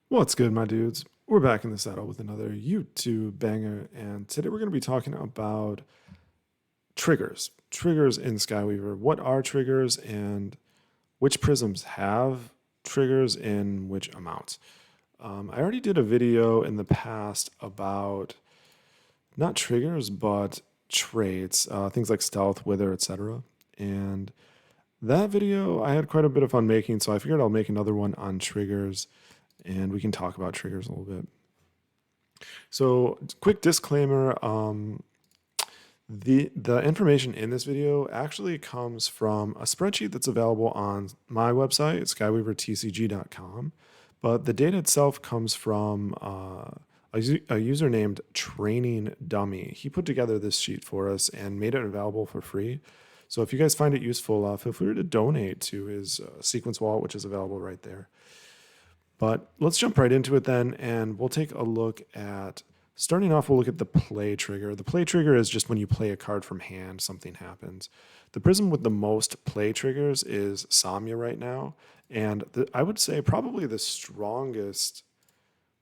What's good, my dudes? We're back in the saddle with another YouTube banger, and today we're going to be talking about triggers. Triggers in Skyweaver. What are triggers, and which prisms have triggers in which amounts? I already did a video in the past about not triggers, but traits, things like stealth, wither, etc. And that video I had quite a bit of fun making, so I figured I'll make another one on triggers and we can talk about triggers a little bit. So, quick disclaimer: the information in this video actually comes from a spreadsheet that's available on my website, skyweavertcg.com, but the data itself comes from a user named Training Dummy. He put together this sheet for us and made it available for free. So if you guys find it useful, feel free to donate to his sequence wallet, which is available right there. But let's jump right into it then, and we'll take a look at, starting off, we'll look at the play trigger. The play trigger is just when you play a card from hand, something happens. The prism with the most play triggers is Samya right now, and I would say probably the strongest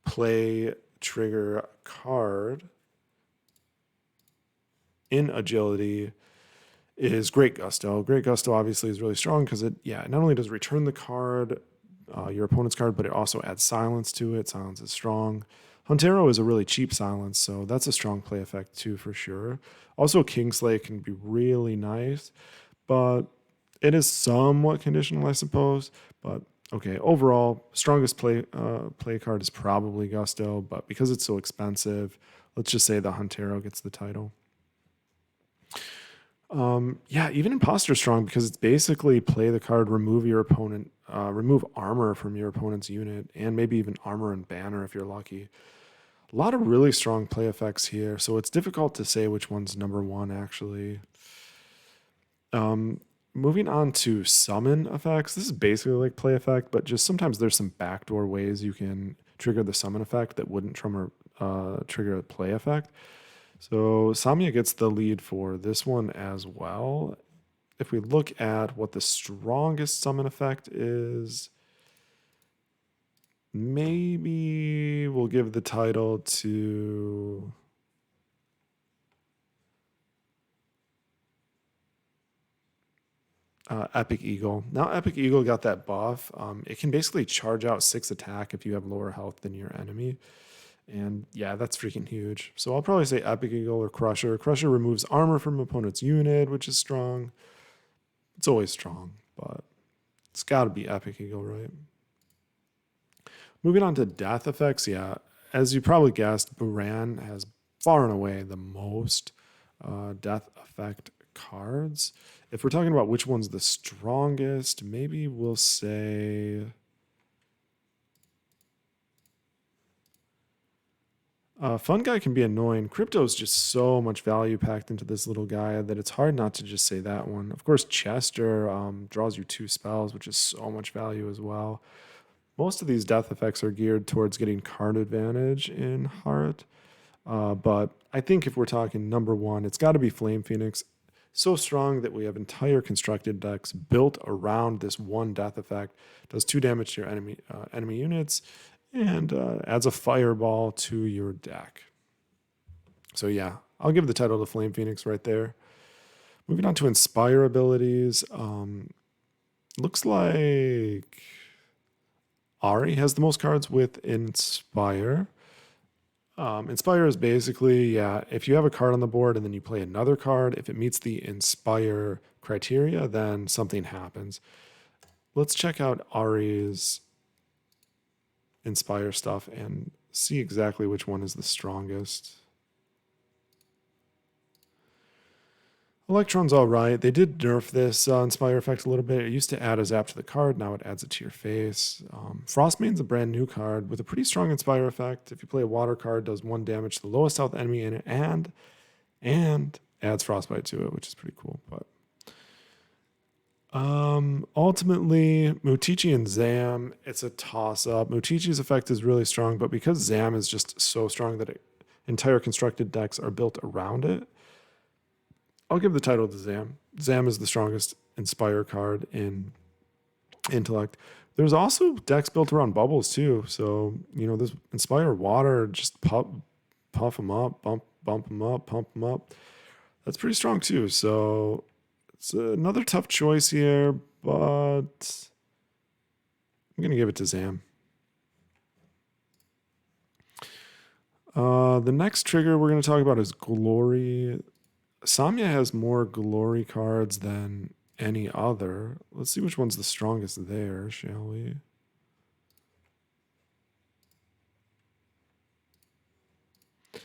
play trigger card in agility is Great Gusto. Great Gusto obviously is really strong because it not only does it return the card, your opponent's card, but it also adds silence to it. Silence is strong. Huntero is a really cheap silence, so that's a strong play effect too for sure. Also, Kingslay can be really nice, but it is somewhat conditional, I suppose. But okay, overall, strongest play card is probably Gusto, but because it's so expensive, let's just say the Huntero gets the title. Even Imposter strong because it's basically play the card, remove your opponent, remove armor from your opponent's unit, and maybe even armor and banner if you're lucky. A lot of really strong play effects here, so it's difficult to say which one's number one actually. Moving on to summon effects, this is basically like play effect, but just sometimes there's some backdoor ways you can trigger the summon effect that wouldn't trigger a play effect. So Samya gets the lead for this one as well. If we look at what the strongest summon effect is, maybe we'll give the title to Epic Eagle. Now Epic Eagle got that buff. It can basically charge out 6 attack if you have lower health than your enemy. And yeah, that's freaking huge. So I'll probably say Epic Eagle or Crusher. Crusher removes armor from opponent's unit, which is strong. It's always strong, but it's got to be Epic Eagle, right? Moving on to death effects, yeah. As you probably guessed, Buran has far and away the most death effect cards. If we're talking about which one's the strongest, maybe we'll say Fun Guy can be annoying. Crypto is just so much value packed into this little guy that it's hard not to just say that one. Of course, Chester draws you 2 spells, which is so much value as well. Most of these death effects are geared towards getting card advantage in Heart. But I think if we're talking number one, it's got to be Flame Phoenix. So strong that we have entire constructed decks built around this one death effect. Does 2 damage to your enemy units and adds a fireball to your deck. So yeah, I'll give the title to Flame Phoenix right there. Moving on to Inspire abilities. Looks like Ari has the most cards with Inspire. Inspire is basically, if you have a card on the board and then you play another card, if it meets the Inspire criteria, then something happens. Let's check out Ari's Inspire stuff and see exactly which one is the strongest. Electron's all right. They did nerf this Inspire effect a little bit. It used to add a zap to the card. Now it adds it to your face. Frostmane's a brand new card with a pretty strong Inspire effect. If you play a water card, does 1 damage to the lowest health enemy in it and adds Frostbite to it, which is pretty cool. But ultimately, Mutichi and Zam, it's a toss-up. Mutichi's effect is really strong, but because Zam is just so strong that entire constructed decks are built around it, I'll give the title to Zam. Zam is the strongest Inspire card in Intellect. There's also decks built around bubbles too. So, this Inspire Water, just puff them up, bump them up, pump them up. That's pretty strong too. So it's another tough choice here, but I'm going to give it to Zam. The next trigger we're going to talk about is Glory. Samya has more Glory cards than any other. Let's see which one's the strongest there, shall we? It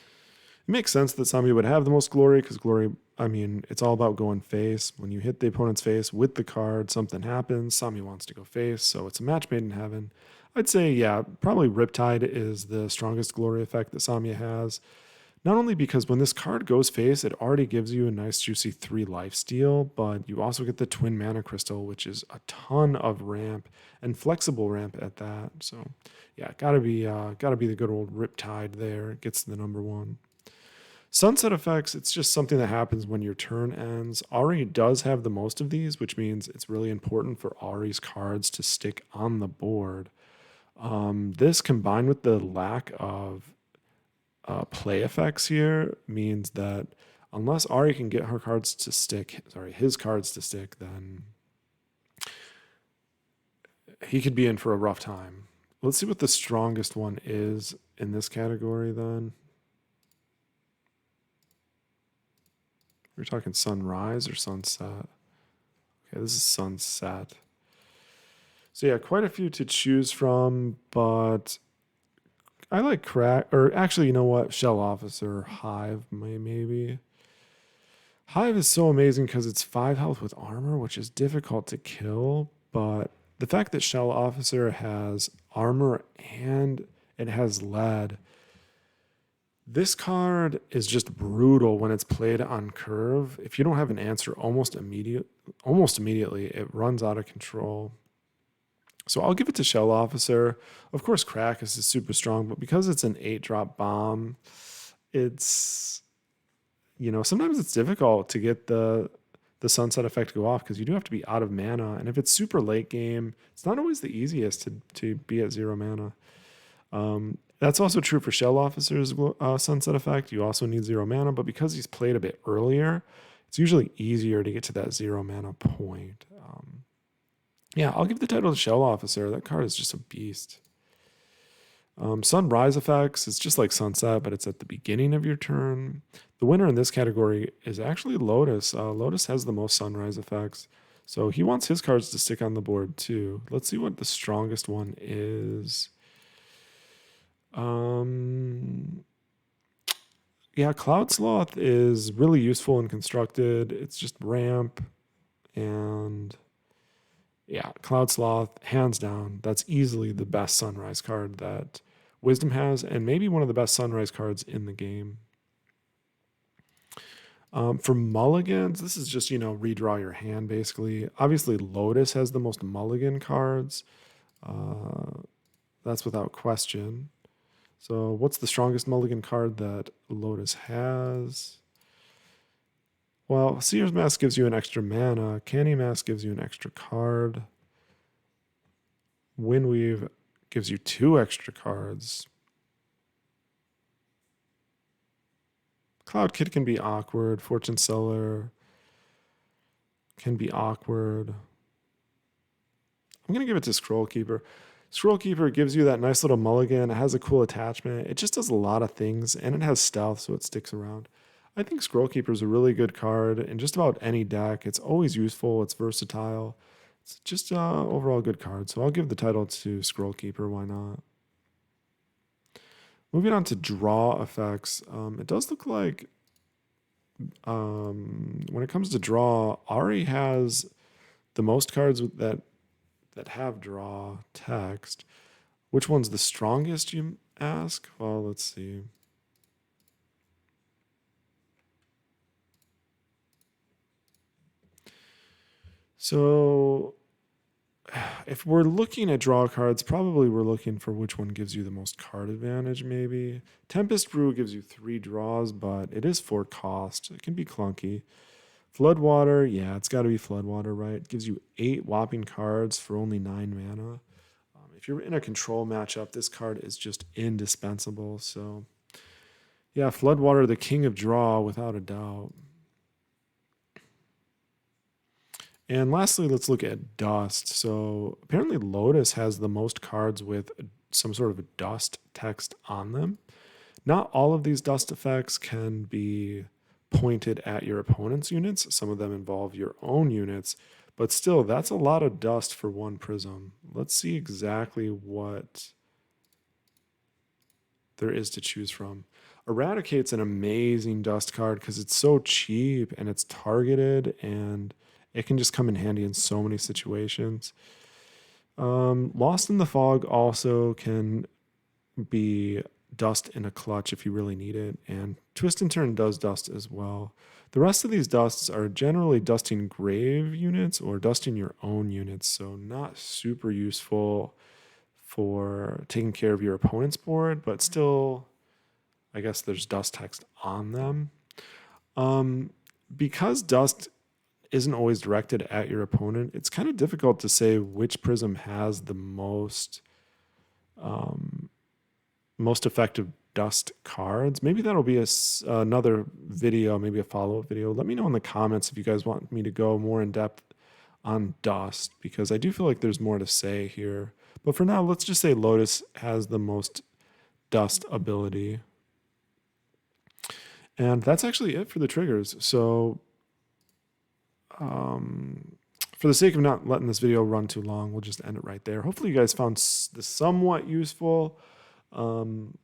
makes sense that Samya would have the most Glory because Glory, it's all about going face. When you hit the opponent's face with the card, something happens. Samya wants to go face, so it's a match made in heaven. I'd say, yeah, probably Riptide is the strongest Glory effect that Samya has. Not only because when this card goes face, it already gives you a nice juicy 3 lifesteal, but you also get the Twin Mana Crystal, which is a ton of ramp and flexible ramp at that. So yeah, gotta be the good old Riptide there. Gets the number 1. Sunset effects, it's just something that happens when your turn ends. Ari does have the most of these, which means it's really important for Ari's cards to stick on the board. This combined with the lack of play effects here means that unless Ari can get his cards to stick, then he could be in for a rough time. Let's see what the strongest one is in this category then. We're talking sunrise or sunset. Okay, this is sunset. So yeah, quite a few to choose from, but I like actually, you know what? Shell Officer, Hive, maybe. Hive is so amazing because it's 5 health with armor, which is difficult to kill, but the fact that Shell Officer has armor and it has lead, this card is just brutal when it's played on curve. If you don't have an answer almost immediately, it runs out of control. So I'll give it to Shell Officer. Of course, Krakus is super strong, but because it's an 8-drop bomb, it's, sometimes it's difficult to get the sunset effect to go off because you do have to be out of mana. And if it's super late game, it's not always the easiest to be at 0 mana. That's also true for Shell Officer's sunset effect. You also need 0 mana, but because he's played a bit earlier, it's usually easier to get to that 0 mana point. Yeah, I'll give the title to Shell Officer. That card is just a beast. Sunrise effects, it's just like Sunset, but it's at the beginning of your turn. The winner in this category is actually Lotus. Lotus has the most Sunrise effects, so he wants his cards to stick on the board too. Let's see what the strongest one is. Yeah, Cloud Sloth is really useful and constructed. It's just ramp and... yeah, Cloud Sloth, hands down, that's easily the best Sunrise card that Wisdom has, and maybe one of the best Sunrise cards in the game. For Mulligans, this is just, redraw your hand, basically. Obviously, Lotus has the most Mulligan cards. That's without question. So what's the strongest Mulligan card that Lotus has? Well, Seer's Mask gives you an extra mana. Canny Mask gives you an extra card. Windweave gives you 2 extra cards. Cloud Kid can be awkward. Fortune Seller can be awkward. I'm going to give it to Scroll Keeper. Scroll Keeper gives you that nice little mulligan. It has a cool attachment. It just does a lot of things, and it has stealth, so it sticks around. I think Scroll Keeper is a really good card in just about any deck. It's always useful. It's versatile. It's just overall a good card. So I'll give the title to Scroll Keeper. Why not? Moving on to draw effects. It does look like when it comes to draw, Ari has the most cards that have draw text. Which one's the strongest, you ask? Well, let's see. So if we're looking at draw cards, probably we're looking for which one gives you the most card advantage, maybe. Tempest Brew gives you 3 draws, but it is 4 cost. It can be clunky. Floodwater, yeah, it's got to be Floodwater, right? It gives you 8 whopping cards for only 9 mana. if you're in a control matchup, this card is just indispensable. So yeah, Floodwater, the king of draw, without a doubt. And lastly, let's look at Dust. So apparently Lotus has the most cards with some sort of dust text on them. Not all of these dust effects can be pointed at your opponent's units. Some of them involve your own units, but still, that's a lot of dust for one prism. Let's see exactly what there is to choose from. Eradicate's an amazing dust card because it's so cheap and it's targeted and it can just come in handy in so many situations. Lost in the Fog also can be dust in a clutch if you really need it, and Twist and Turn does dust as well. The rest of these dusts are generally dusting grave units or dusting your own units, so not super useful for taking care of your opponent's board, but still, I guess there's dust text on them. Because dust isn't always directed at your opponent, it's kind of difficult to say which prism has the most effective dust cards. Maybe that'll be another video, maybe a follow-up video. Let me know in the comments if you guys want me to go more in depth on dust, because I do feel like there's more to say here. But for now, let's just say Lotus has the most dust ability. And that's actually it for the triggers. So for the sake of not letting this video run too long, we'll just end it right there. Hopefully you guys found this somewhat useful. And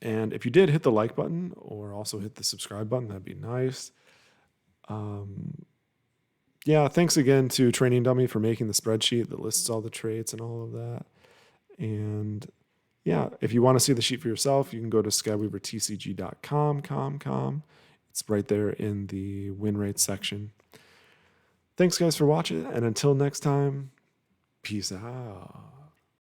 if you did, hit the like button or also hit the subscribe button. That'd be nice. Yeah, thanks again to Training Dummy for making the spreadsheet that lists all the traits and all of that. And yeah, if you want to see the sheet for yourself, you can go to skyweavertcg.com. It's right there in the win rate section. Thanks, guys, for watching. And until next time, peace out.